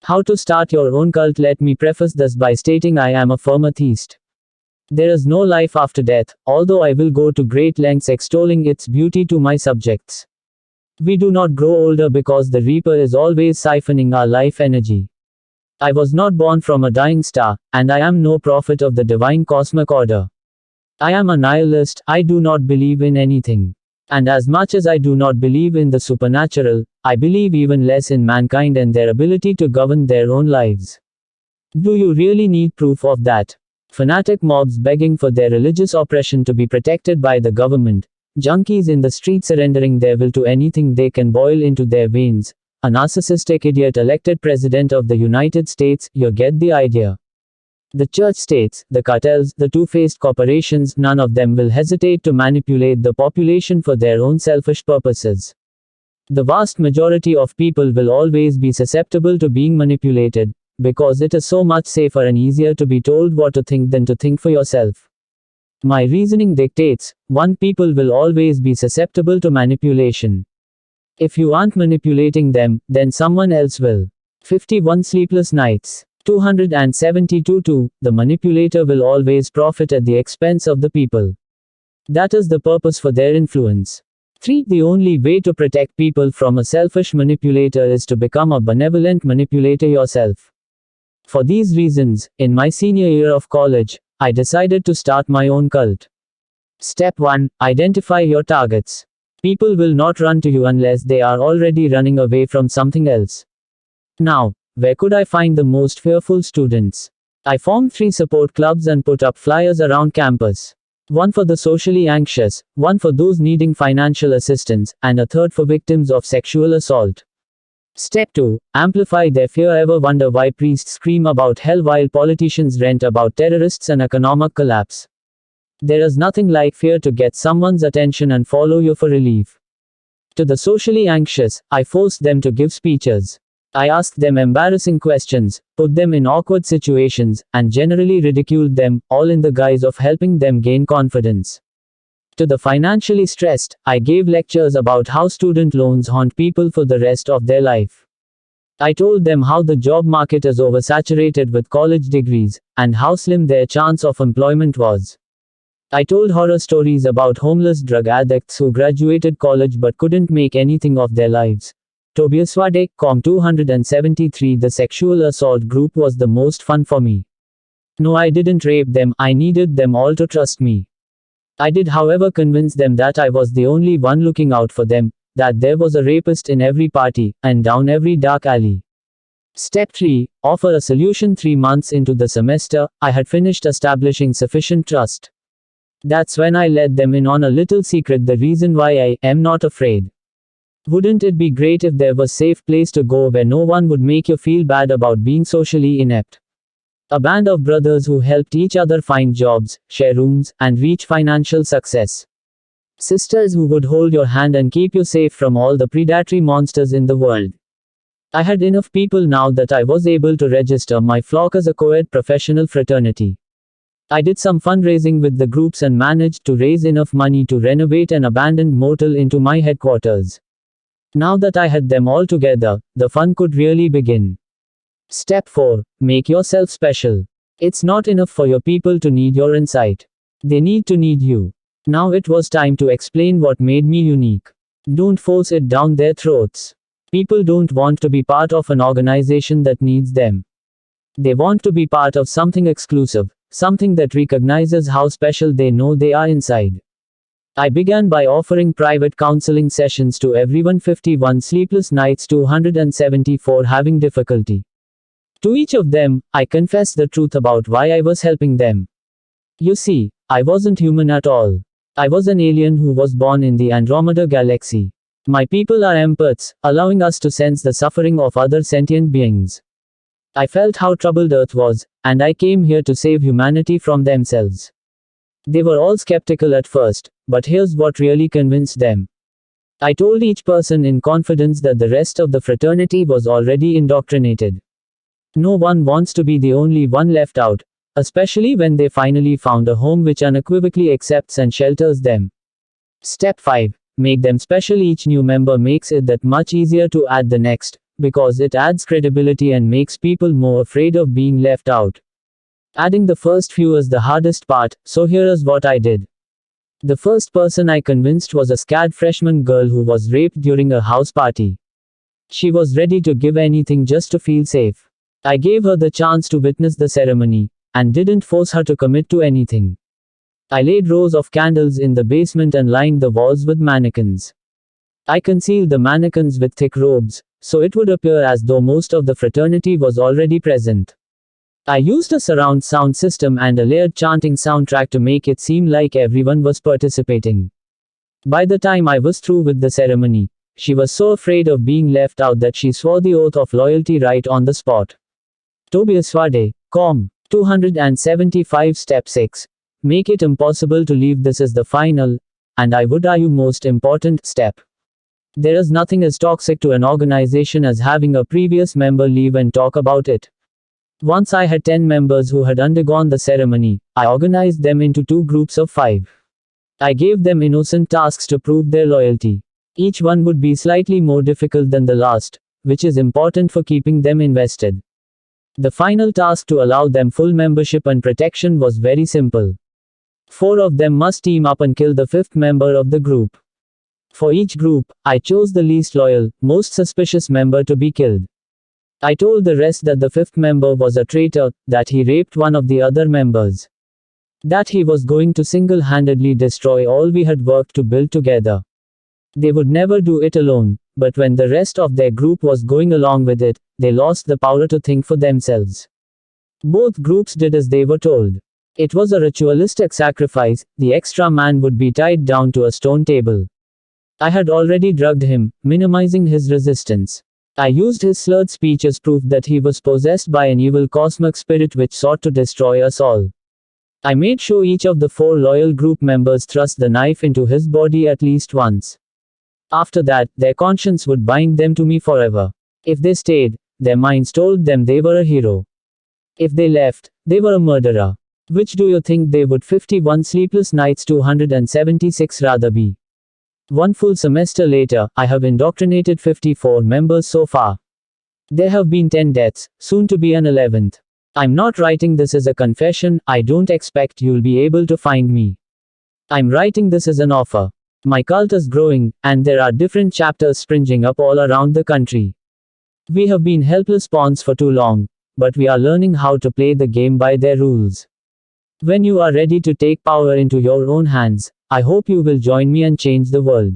How to start your own cult? Let me preface this by stating I am a firm atheist. There is no life after death, although I will go to great lengths extolling its beauty to my subjects. We do not grow older because the Reaper is always siphoning our life energy. I was not born from a dying star, and I am no prophet of the divine cosmic order. I am a nihilist. I do not believe in anything. And as much as I do not believe in the supernatural, I believe even less in mankind and their ability to govern their own lives. Do you really need proof of that? Fanatic mobs begging for their religious oppression to be protected by the government, junkies in the street surrendering their will to anything they can boil into their veins, a narcissistic idiot elected president of the United States. You get the idea. The church states, the cartels, the two-faced corporations, none of them will hesitate to manipulate the population for their own selfish purposes. The vast majority of people will always be susceptible to being manipulated, because it is so much safer and easier to be told what to think than to think for yourself. My reasoning dictates, one, people will always be susceptible to manipulation. If you aren't manipulating them, then someone else will. 51 Sleepless Nights. 272 2. The manipulator will always profit at the expense of the people. That is the purpose for their influence. 3. The only way to protect people from a selfish manipulator is to become a benevolent manipulator yourself. For these reasons, in my senior year of college, I decided to start my own cult. Step 1. Identify your targets. People will not run to you unless they are already running away from something else. Now, where could I find the most fearful students? I formed 3 support clubs and put up flyers around campus. One for the socially anxious, one for those needing financial assistance, and a third for victims of sexual assault. Step 2. Amplify their fear. Ever wonder why priests scream about hell while politicians rant about terrorists and economic collapse? There is nothing like fear to get someone's attention and follow you for relief. To the socially anxious, I forced them to give speeches. I asked them embarrassing questions, put them in awkward situations, and generally ridiculed them, all in the guise of helping them gain confidence. To the financially stressed, I gave lectures about how student loans haunt people for the rest of their life. I told them how the job market is oversaturated with college degrees, and how slim their chance of employment was. I told horror stories about homeless drug addicts who graduated college but couldn't make anything of their lives. Tobias Wade, Com 273. The sexual assault group was the most fun for me. No, I didn't rape them. I needed them all to trust me. I did, however, convince them that I was the only one looking out for them, that there was a rapist in every party, and down every dark alley. Step 3. Offer a solution. 3 months into the semester, I had finished establishing sufficient trust. That's when I let them in on a little secret, the reason why I am not afraid. Wouldn't it be great if there was a safe place to go where no one would make you feel bad about being socially inept? A band of brothers who helped each other find jobs, share rooms, and reach financial success. Sisters who would hold your hand and keep you safe from all the predatory monsters in the world. I had enough people now that I was able to register my flock as a co-ed professional fraternity. I did some fundraising with the groups and managed to raise enough money to renovate an abandoned motel into my headquarters. Now that I had them all together, the fun could really begin. Step 4. Make yourself special. It's not enough for your people to need your insight. They need to need you. Now it was time to explain what made me unique. Don't force it down their throats. People don't want to be part of an organization that needs them. They want to be part of something exclusive, something that recognizes how special they know they are inside. I began by offering private counseling sessions to everyone. 51 Sleepless Nights. 274. Having difficulty. To each of them, I confessed the truth about why I was helping them. You see, I wasn't human at all. I was an alien who was born in the Andromeda galaxy. My people are empaths, allowing us to sense the suffering of other sentient beings. I felt how troubled Earth was, and I came here to save humanity from themselves. They were all skeptical at first, but here's what really convinced them. I told each person in confidence that the rest of the fraternity was already indoctrinated. No one wants to be the only one left out, especially when they finally found a home which unequivocally accepts and shelters them. Step 5. Make them special. Each new member makes it that much easier to add the next, because it adds credibility and makes people more afraid of being left out. Adding the first few is the hardest part, so here is what I did. The first person I convinced was a scared freshman girl who was raped during a house party. She was ready to give anything just to feel safe. I gave her the chance to witness the ceremony, and didn't force her to commit to anything. I laid rows of candles in the basement and lined the walls with mannequins. I concealed the mannequins with thick robes, so it would appear as though most of the fraternity was already present. I used a surround sound system and a layered chanting soundtrack to make it seem like everyone was participating. By the time I was through with the ceremony, she was so afraid of being left out that she swore the oath of loyalty right on the spot. Tobias Wade, Com. 275 Step 6. Make it impossible to leave. This is the final, and I would argue most important, step. There is nothing as toxic to an organization as having a previous member leave and talk about it. Once I had 10 members who had undergone the ceremony, I organized them into 2 groups of 5. I gave them innocent tasks to prove their loyalty. Each one would be slightly more difficult than the last, which is important for keeping them invested. The final task to allow them full membership and protection was very simple. 4 of them must team up and kill the 5th member of the group. For each group, I chose the least loyal, most suspicious member to be killed. I told the rest that the 5th member was a traitor, that he raped one of the other members. That he was going to single-handedly destroy all we had worked to build together. They would never do it alone, but when the rest of their group was going along with it, they lost the power to think for themselves. Both groups did as they were told. It was a ritualistic sacrifice. The extra man would be tied down to a stone table. I had already drugged him, minimizing his resistance. I used his slurred speech as proof that he was possessed by an evil cosmic spirit which sought to destroy us all. I made sure each of the 4 loyal group members thrust the knife into his body at least once. After that, their conscience would bind them to me forever. If they stayed, their minds told them they were a hero. If they left, they were a murderer. Which do you think they would? 51 sleepless nights 276 rather be? 1 full semester later, I have indoctrinated 54 members so far. There have been 10 deaths, soon to be an 11th. I'm not writing this as a confession. I don't expect you'll be able to find me. I'm writing this as an offer. My cult is growing, and there are different chapters springing up all around the country. We have been helpless pawns for too long, but we are learning how to play the game by their rules. When you are ready to take power into your own hands, I hope you will join me and change the world.